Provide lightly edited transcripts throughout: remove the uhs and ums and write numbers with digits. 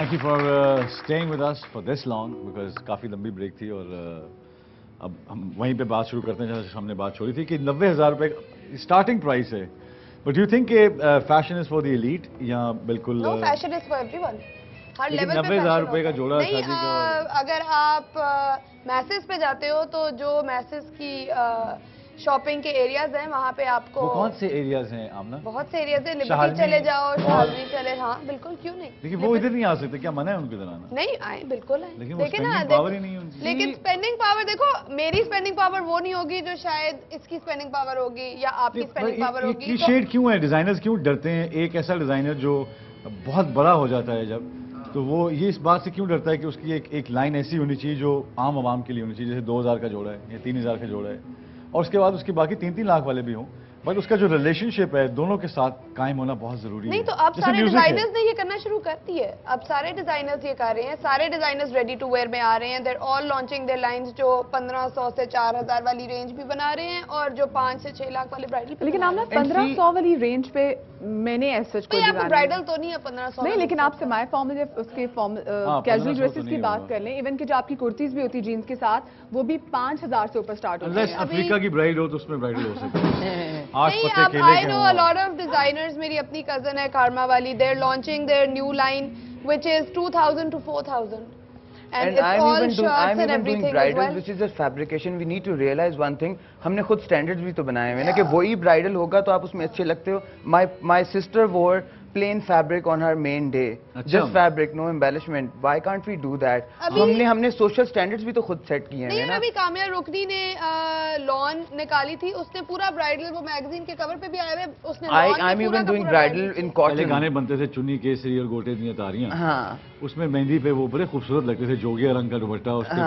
Thank you for staying with us for this long because काफ़ी लंबी break थी और अब हम वहीं पे बात शुरू करते हैं जहाँ हमने बात छोड़ी थी कि 90,000 रुपए स्टार्टिंग प्राइस है. But you think fashion is for the elite या बिल्कुल? No, fashion is for everyone. हर लेवल पे 90,000 रुपए का जोड़ा नहीं. अगर आप मैसेज पे जाते हो तो जो मैसेज की शॉपिंग के एरियाज हैं वहाँ पे आपको. वो कौन से एरियाज हैं आमना? बहुत से एरियाज हैं. लिबर्टी चले जाओ, शाहजनी चले. हाँ बिल्कुल, क्यों नहीं. लेकिन वो इधर नहीं आ सकते, क्या मना है उनके इधर आना? नहीं आए, बिल्कुल आए. लेकिन वो स्पेंडिंग पावर ही नहीं है उनकी. लेकिन स्पेंडिंग पावर देखो, मेरी स्पेंडिंग पावर वो नहीं होगी जो शायद इसकी स्पेंडिंग पावर होगी या आपकी स्पेंडिंग पावर होगी. ये शेड क्यों है? डिजाइनर्स क्यों डरते हैं? एक ऐसा डिजाइनर जो बहुत बड़ा हो जाता है जब, तो वो ये इस बात से क्यों डरता है कि उसकी एक लाइन ऐसी होनी चाहिए जो आम आवाम के लिए होनी चाहिए, जैसे 2,000 का जोड़ा है या 3,000 का जोड़ा है, और उसके बाद उसके बाकी 3-3 लाख वाले भी हों, बट उसका जो रिलेशनशिप है दोनों के साथ कायम होना बहुत जरूरी है. नहीं तो अब सारे डिजाइनर्स ने ये करना शुरू कर दी है. अब सारे डिजाइनर्स ये कर रहे हैं. सारे डिजाइनर्स रेडी टू वेयर में आ रहे हैं. They're all launching their lines जो 1,500 से 4,000 वाली रेंज भी बना रहे हैं और जो 5 से 6 लाख वाले ब्राइडल. लेकिन आप ना 1,500 वाली रेंज पे मैंने ऐसा कोई डिजाइन ब्राइडल तो नहीं है 1,500 नहीं. लेकिन आप सेमी फॉर्मल जब उसके कैजुअल ड्रेसेस की बात कर लें, इवन कि जो आपकी कुर्तीज भी होती है जीन्स के साथ, वो भी 5,000 से ऊपर स्टार्ट होती है. अफ्रीका की ब्राइड हो तो उसमें ब्राइडल हो सकती है. I know a lot of designers. मेरी अपनी cousin है Karma वाली. They're launching their new line, which is 2,000 to 4,000. And it's all shirts and everything as well. Which is just fabrication. We need to realize one thing. हमने खुद standards भी तो बनाए हुए हैं ना कि वही bridal होगा तो आप उसमें अच्छे लगते हो. My sister wore plain fabric on her main day. Just fabric, no embellishment. Why can't we do that? हमने social standards भी तो खुद set किए हैं ना. नहीं, अभी काम्या रुकनी ने लॉन निकाली थी. उसने पूरा ब्राइडल, वो मैगजीन के कवर पे भी आया है, उसने I'm even doing bridal in cotton. पहले गाने बनते थे चुन्नी केसरी और गोटे दिया तारियां. हाँ. उसमें मेहंदी पे वो बड़े खूबसूरत लगते थे, जोगिया रंग का दुपट्टा उसके.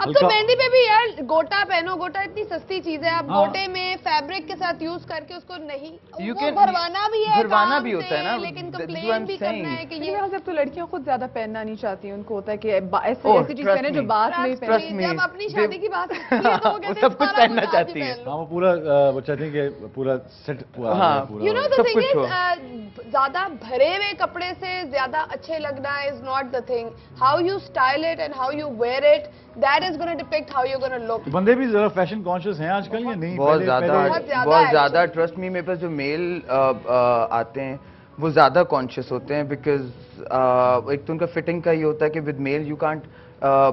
अब तो मेहंदी पे भी यार गोटा पहनो. गोटा इतनी सस्ती चीज है. आप गोटे में फैब्रिक के साथ यूज करके उसको नहीं, वो भरवाना भी है, भरवाना भी होता है ना. लेकिन कंप्लेन भी करना है कि ये जब तो लड़कियां खुद ज्यादा पहनना नहीं चाहती, उनको होता है कि ऐसी चीज पहने जो बाद में पहने. जब अपनी शादी की बात आती है तो वो कहते हैं सब कुछ पहनना चाहती है. हाँ, वो पूरा वो चाहते हैं कि पूरा सेट पूरा. You know the thing is, ज्यादा भरे हुए कपड़े से ज्यादा अच्छे लगना is not the thing. How you style it and how you wear it, that is going to depict how you're going to look. बंदे भी जरा फैशन कॉन्शियस हैं आजकल या नहीं? बहुत ज्यादा. ट्रस्ट मी, मेरे पास जो मेल आते हैं वो ज्यादा कॉन्शियस होते हैं बिकॉज एक तो उनका फिटिंग का ये होता है कि with male you can't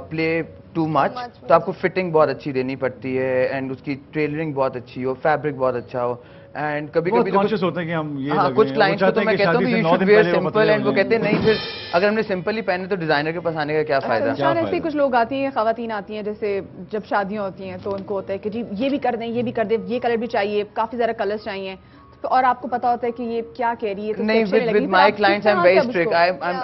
play too much, तो आपको फिटिंग बहुत अच्छी देनी पड़ती है एंड उसकी टेलरिंग बहुत अच्छी हो, फैब्रिक बहुत अच्छा हो. एंड कभी-कभी कॉन्शियस होते हैं कि हम ये लगे. कुछ क्लाइंट्स को तो मैं कहता हूँ you should wear simple and वो कहते हैं नहीं, फिर अगर हमने सिंपल ही पहने तो डिजाइनर के पास आने का क्या फायदा. ऐसे कुछ लोग आती हैं, खवातीन आती हैं, जैसे जब शादियां होती हैं तो उनको होता है कि जी ये भी कर दें, ये भी कर दें, ये कलर भी चाहिए, काफी ज्यादा कलर्स चाहिए, और आपको पता होता है कि ये क्या कह रही है. तो नहीं, with my clients I'm very strict.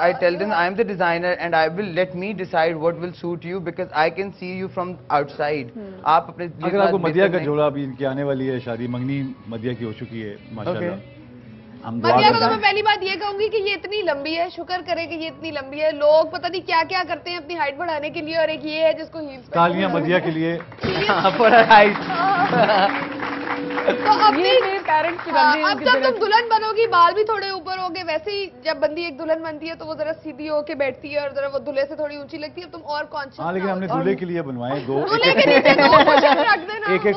I tell them I'm the designer and I will let me decide what will suit you because I can see you from outside. आप अपने अगर आपको मदिया का जोड़ा भी इनकी आने वाली है, शादी मंगनी मदिया की हो चुकी है माशाल्लाह. मदिया को तो मैं पहली बात ये कहूंगी कि ये इतनी लंबी है, शुक्र करें कि ये इतनी लंबी है. लोग पता नहीं क्या क्या करते हैं अपनी हाइट बढ़ाने के लिए, और एक ये है जिसको हील्स तालियां मदिया के लिए for her height. तो अपने पेरेंट्स की बंदी, अब जब तुम दुल्हन बनोगी बाल भी थोड़े ऊपर होंगे. वैसे ही जब बंदी एक दुल्हन बनती है तो वो जरा सीधी होके बैठती है और जरा वो दूल्हे से थोड़ी ऊंची लगती है. तुम और कॉन्शियस. हाँ, लेकिन हमने दूल्हे के लिए बनवाए दो, एक एक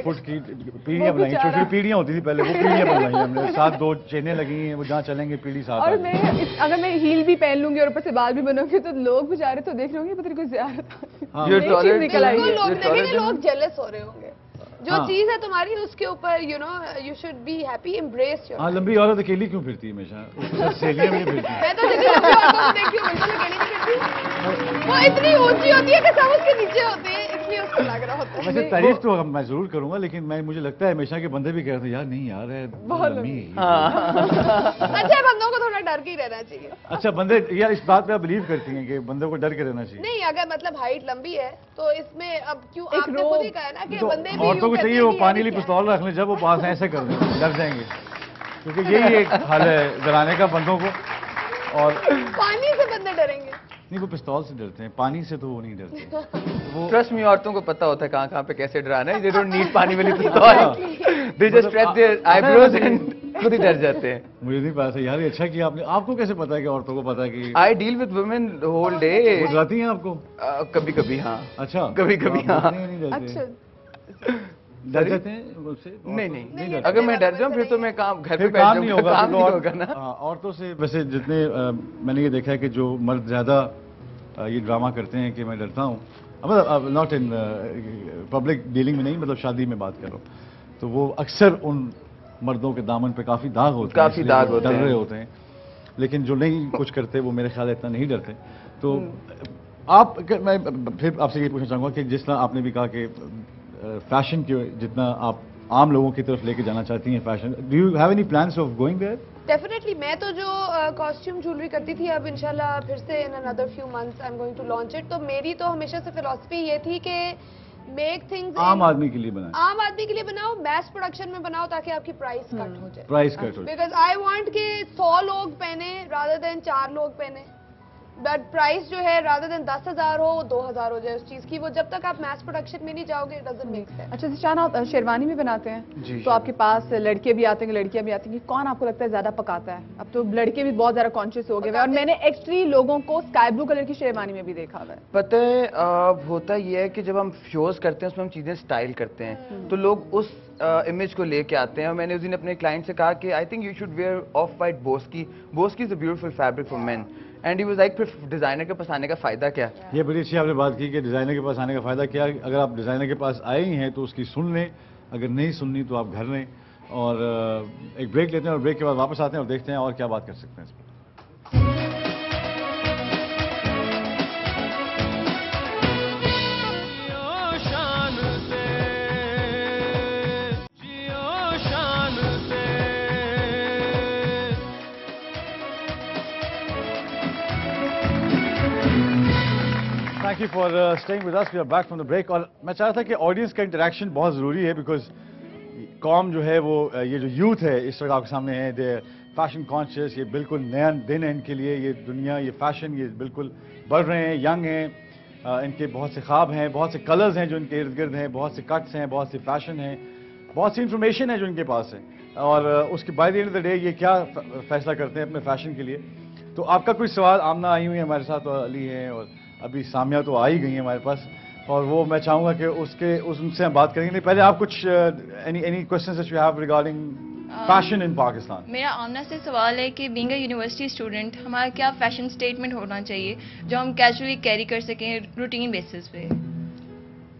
फुट की पीढ़ियां बनाई. छोटी छोटी पीढ़ियां होती थी पहले, वो पीढ़ियां बनवाई हमने. साथ 2 चेनें लगी हैं, वो जहाँ चलेंगे पीढ़ी साथ. और मैं अगर मैं हील भी पहन लूंगी और ऊपर से बाल भी बनूंगी तो लोग बेचारे तो देख रहे होंगे पता नहीं कोई ज्यादा निकल आई है. लोग जेलस हो रहे होंगे. जो चीज है तुम्हारी उसके ऊपर you know you should be happy, embrace your. हाँ, लंबी औरत अकेली क्यों फिरती है हमेशा? सहेलियां भी फिरती हैं. मैं तो जितनी लंबी औरतों को देखी हूँ बिल्कुल अकेली नहीं फिरती. वो इतनी ऊंची होती है कि सब उसके नीचे होते हैं, इसलिए उसको लग रहा होता है. वैसे तारीफ तो मैं जरूर करूंगा, लेकिन मुझे लगता है हमेशा के बंदे भी कहते हैं यार नहीं यार है बहुत लंबी. अच्छा, बंदों को थोड़ा डर के ही रहना चाहिए. अच्छा, बंदे यार इस बात पे आप बिलीव करती हैं कि बंदों को डर के रहना चाहिए? नहीं, अगर मतलब हाइट लंबी है तो इसमें अब क्यों, आपने खुद ही कहा ना कि बंदे भी औरतों को चाहिए वो पानी ली पिस्तौल रख लें, जब वो पास ऐसे कर दें डर जाएंगे, क्योंकि यही एक हाल है डराने का बंदों को. और पानी से बंदे डरेंगे नहीं, वो पिस्तौल से डरते हैं, पानी से तो वो नहीं डरते. वो ट्रस्ट मी, औरतों को पता होता है कहाँ कहाँ पे कैसे डराना है. दे डोंट नीड पानी वाली पिस्तौल. They just press their eyebrows and खुद ही डर जाते हैं. मुझे नहीं पता था यार, ये अच्छा किया आपने. आपको कैसे पता है कि औरतों को पता है कि I deal with women the whole day. वो डराती हैं आपको? कभी कभी हाँ. अच्छा, कभी-कभी, तो आप हाँ. डरते हैं या नहीं डरते? अच्छा, डर जाते हैं मुझसे? नहीं. डरते. अगर मैं डर जाऊं फिर तो मैं काम घर पे फिर बैठ काम नहीं जाऊंगा. होगा, काम फिर नहीं और- होगा ना. हाँ, औरतों से वैसे जितने मैंने ये देखा है कि जो मर्द ज्यादा ये ड्रामा करते हैं कि मैं डरता हूँ, मतलब नॉट इन पब्लिक डीलिंग में नहीं, मतलब शादी में बात कर रहा हूँ, तो वो अक्सर उन मर्दों के दामन पे काफी दाग होते हैं, काफी इसलिए दाग वो होते डर हैं. रहे होते हैं. लेकिन जो नहीं कुछ करते वो मेरे ख्याल इतना नहीं डरते. तो मैं फिर आपसे ये पूछना चाहूंगा कि जिस तरह आपने भी कहा कि फैशन के जितना आप आम लोगों की तरफ लेके जाना चाहती हैं fashion, do you have any plans of going there? Definitely. मैं तो जो कॉस्ट्यूम ज्वेलरी करती थी, अब इंशाल्लाह फिर से in another few months I am going to launch it. तो मेरी तो हमेशा से फिलॉसफी ये थी कि मेक थिंग्स आम आदमी के लिए बनाएं, आम आदमी के लिए बनाओ, मैस प्रोडक्शन में बनाओ, ताकि आपकी प्राइस कट हो जाए. प्राइस कट हो. बिकॉज आई वांट कि 100 लोग पहने रादर देन 4 लोग पहने, बट प्राइस जो है रादर देन 10,000 हो, 2,000 हो जाए उस चीज की. वो जब तक आप मैस प्रोडक्शन में नहीं जाओगे, इट डजंट मेक सेंस. अच्छा जिशान, आप शेरवानी भी बनाते हैं, जी, तो आपके पास लड़के भी आते हैं, लड़कियां भी आती हैं, कि कौन आपको लगता है ज्यादा पकाता है? अब तो लड़के भी बहुत ज्यादा कॉन्शियस हो गए हैं, और मैंने एक्चुअली लोगों को स्काई ब्लू कलर की शेरवानी में भी देखा हुआ है. पता है होता ये है कि जब हम शोज करते हैं उसमें हम चीजें स्टाइल करते हैं तो लोग उस इमेज को लेके आते हैं. और मैंने उस दिन अपने क्लाइंट से कहा कि I think you should wear of white boski. Boski is a beautiful fabric for men. And he was like फिर डिजाइनर के पास आने का फायदा क्या? ये बड़ी अच्छी आपने बात की कि डिजाइनर के पास आने का फायदा क्या है. अगर आप डिजाइनर के पास आए ही हैं तो उसकी सुन लें, अगर नहीं सुननी तो आप घर लें. और एक ब्रेक लेते हैं और ब्रेक के बाद वापस आते हैं और देखते हैं और क्या बात कर सकते हैं इस पर. Thank you for staying with us. We are back from the break. और मैं चाह रहा था कि ऑडियंस का इंटरेक्शन बहुत ज़रूरी है, बिकॉज कॉम जो है वो ये जो यूथ है इस वक्त आपके सामने है, दे फैशन कॉन्शियस. ये बिल्कुल नया दिन है इनके लिए. ये दुनिया, ये फैशन, ये बिल्कुल बढ़ रहे हैं, यंग हैं. इनके बहुत से ख्वाब हैं, बहुत से कलर्स हैं जो इनके इर्द गिर्द हैं, बहुत से कट्स हैं, बहुत से फैशन हैं, बहुत सी इंफॉर्मेशन है जो इनके पास है. और उसके by the end of the day ये क्या फैसला करते हैं अपने फैशन के लिए. तो आपका कोई सवाल, आमना आई हुई है हमारे साथ और अली हैं और अभी सामिया तो आ ही गई है हमारे पास, और वो मैं चाहूँगा कि उनसे हम बात करेंगे. नहीं, पहले आप कुछ any questions that you have regarding fashion इन पाकिस्तान? मेरा आमना से सवाल है कि बीइंग अ यूनिवर्सिटी स्टूडेंट हमारा क्या फैशन स्टेटमेंट होना चाहिए जो हम कैजुअली कैरी कर सकें रूटीन बेसिस पे?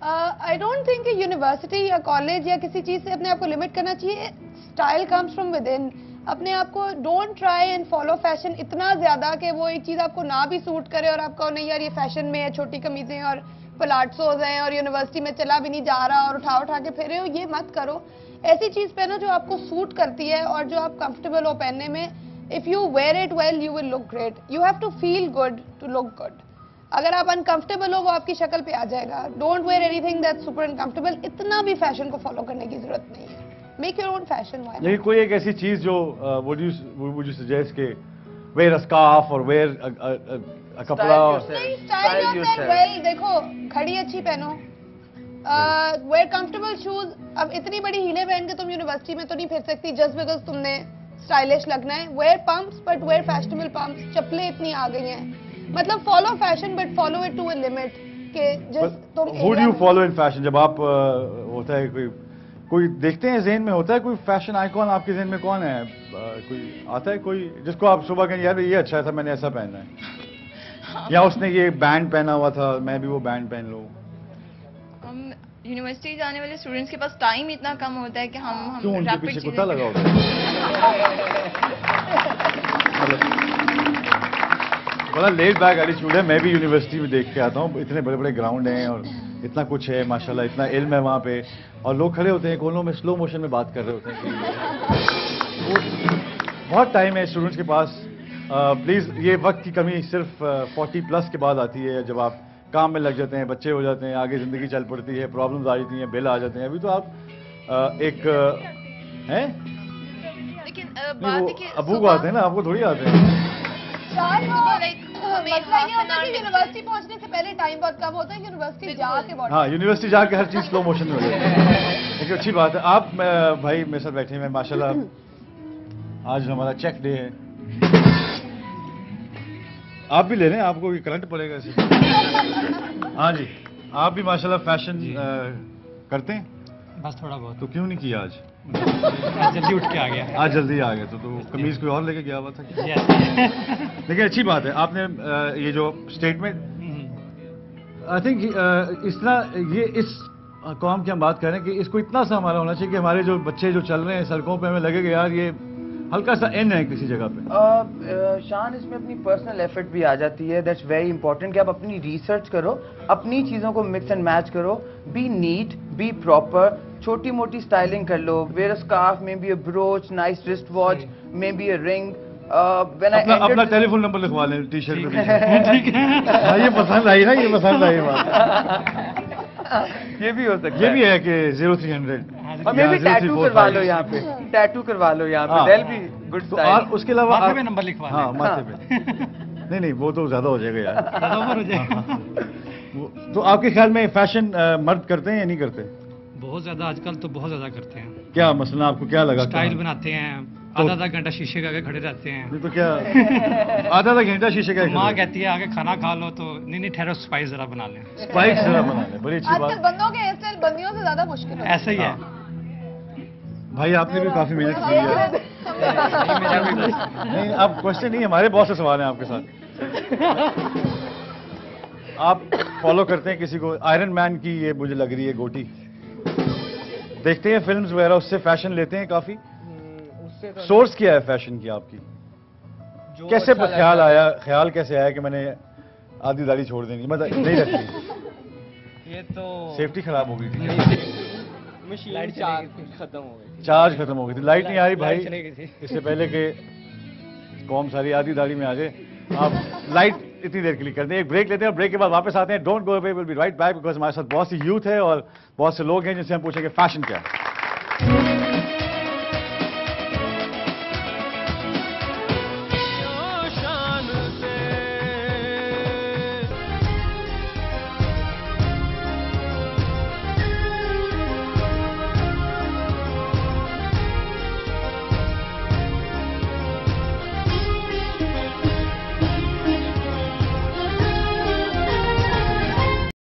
आई डोंट थिंक यूनिवर्सिटी या कॉलेज या किसी चीज से अपने आप को लिमिट करना चाहिए. Style comes from with in. अपने आप को don't try and follow fashion इतना ज्यादा कि वो एक चीज आपको ना भी सूट करे और आपको नहीं यार ये फैशन में है, छोटी कमीजें और पलाटसोज हैं और यूनिवर्सिटी में चला भी नहीं जा रहा और उठा के फिर हो. ये मत करो. ऐसी चीज पहनो जो आपको सूट करती है और जो आप कंफर्टेबल हो पहनने में. If you wear it well you will look great. You have to feel good to look good. अगर आप अनकंफर्टेबल हो वो आपकी शक्ल पे आ जाएगा. Don't wear anything that's super uncomfortable. इतना भी फैशन को फॉलो करने की जरूरत नहीं है. Make your own fashion. लेकिन कोई एक ऐसी चीज जो वुड यू सजेस्ट के वेयर अ स्कार्फ और वेयर अ कपड़ा और नहीं, स्टाइल योरसेल्फ वेल. देखो, घड़ी अच्छी पहनो, वेयर कंफर्टेबल शूज. अब इतनी बड़ी हीलें पहन के तुम यूनिवर्सिटी में तो नहीं फिर सकती जस्ट बिकॉज तुमने स्टाइलिश लगना है. Wear pumps but wear fashionable pumps. चप्पलें इतनी आ गई हैं, मतलब follow fashion but follow it to a limit. के जिस तुम who do you follow in fashion? जब आप होता है कोई देखते हैं ज़हन में होता है कोई फैशन आइकॉन आपके ज़हन में कौन है? कोई आता है कोई जिसको आप सुबह कहें यार ये अच्छा था, मैंने ऐसा पहना है, या उसने ये बैंड पहना हुआ था, मैं भी वो बैंड पहन लूं? हम यूनिवर्सिटी जाने वाले स्टूडेंट्स के पास टाइम इतना कम होता है कि हम क्यों उनके रैपिड पीछे चीजें कुत्ता लगा होता है? बड़ा लेट बैक एटीट्यूड है. मैं भी यूनिवर्सिटी में देख के आता हूँ, इतने बड़े बड़े ग्राउंड हैं और इतना कुछ है माशाल्लाह, इतना इल्म है वहाँ पे, और लोग खड़े होते हैं कोनों में स्लो मोशन में बात कर रहे होते हैं कि बहुत टाइम है स्टूडेंट्स के पास. प्लीज़, ये वक्त की कमी सिर्फ 40+ के बाद आती है, जब आप काम में लग जाते हैं, बच्चे हो जाते हैं, आगे ज़िंदगी चल पड़ती है, प्रॉब्लम्स आ जाती हैं, बिल आ जाते हैं. अभी तो आप एक हैं, लेकिन बात है कि अबू को आते हैं ना, आपको थोड़ी आते हैं. यूनिवर्सिटी पहुंचने से पहले टाइम बहुत कम होता है. यूनिवर्सिटी जाके बहुत. हाँ, यूनिवर्सिटी जाके हर चीज़ स्लो मोशन में हो जाती है. लेकिन अच्छी बात है. आप भाई मेरे साथ बैठे हैं, माशाल्लाह आज हमारा चेक डे है। आप भी ले लें, आपको भी करंट पड़ेगा इसे। हाँ जी, आप भी माशाल्लाह फैशन करते हैं? बस थोड़ा बहुत। तो क्यों नहीं किया आज? जल्दी उठ के आ गया। आज जल्दी आ गए तो कमीज कोई और लेके गया हुआ था क्या? लेकिन अच्छी बात है आपने ये जो स्टेटमेंट, आई थिंक इस तरह ये इस कौम की हम बात करें कि इसको इतना सा हमारा होना चाहिए कि हमारे जो बच्चे जो चल रहे हैं सड़कों पे, हमें लगेगा यार ये हल्का सा एन है किसी जगह पे। शान इसमें अपनी पर्सनल एफर्ट भी आ जाती है, दैट्स वेरी इंपॉर्टेंट कि आप अपनी रिसर्च करो, अपनी चीज़ों को मिक्स एंड मैच करो, बी नीट, बी प्रॉपर, छोटी मोटी स्टाइलिंग कर लो, wear a scarf, may be a brooch, nice wrist watch, may be a ring. अपना टेलीफोन नंबर लिखवा लें टी शर्ट पे। ये पसंद आई ना, ये पसंद आई बात। ये भी हो सकता है, ये भी है कि 0300 और मे भी टैटू करवा लो यहाँ पे, टैटू करवा लो यहाँ पे, दैट बी गुड तो स्टाइल। और उसके अलावा माथे पे नंबर लिखवा हाँ माथे पे। नहीं वो तो ज्यादा हो जाएगा यार। हो जाएगा। तो आपके ख्याल में फैशन मर्द करते हैं या नहीं करते? बहुत ज्यादा आजकल तो बहुत ज्यादा करते हैं। क्या मसला आपको क्या लगा? स्टाइल बनाते हैं, आधा घंटा शीशे के आगे खड़े रहते हैं। नहीं तो क्या आधा घंटा शीशे का माँ कहती है आगे खाना खा लो तो नहीं ठहरो स्पाइस जरा बना लें। स्पाइक्स जरा बना ले, बड़ी अच्छी आजकल बात। बंदों के हेयर स्टाइल बंदियों से ज्यादा मुश्किल है। ऐसा ही है। भाई आपने भी काफी मेहनत की है। नहीं अब क्वेश्चन नहीं, हमारे बहुत से सवाल हैं आपके साथ। आप फॉलो करते हैं किसी को? आयरन मैन की ये मुझे लग रही है गोटी, देखते हैं फिल्म्स वगैरह, उससे फैशन लेते हैं काफी। सोर्स क्या है फैशन की आपकी? कैसे ख्याल कैसे आया कि मैंने आधी दाढ़ी छोड़ देनी, मतलब नहीं रखनी? ये तो सेफ्टी खराब हो गई थी, लाइट चार्ज खत्म हो गई। चार्ज खत्म हो गई थी, लाइट नहीं आ रही भाई। चली गई थी। इससे पहले कि कौम सारी आधी दाढ़ी में आ जाए, आप लाइट इतनी देर के लिए करते हैं। एक ब्रेक लेते हैं और ब्रेक के बाद वापस आते हैं। Don't go away, will be right back, because हमारे साथ बहुत सी यूथ है और बहुत से लोग हैं जिनसे हम पूछेंगे फैशन क्या है।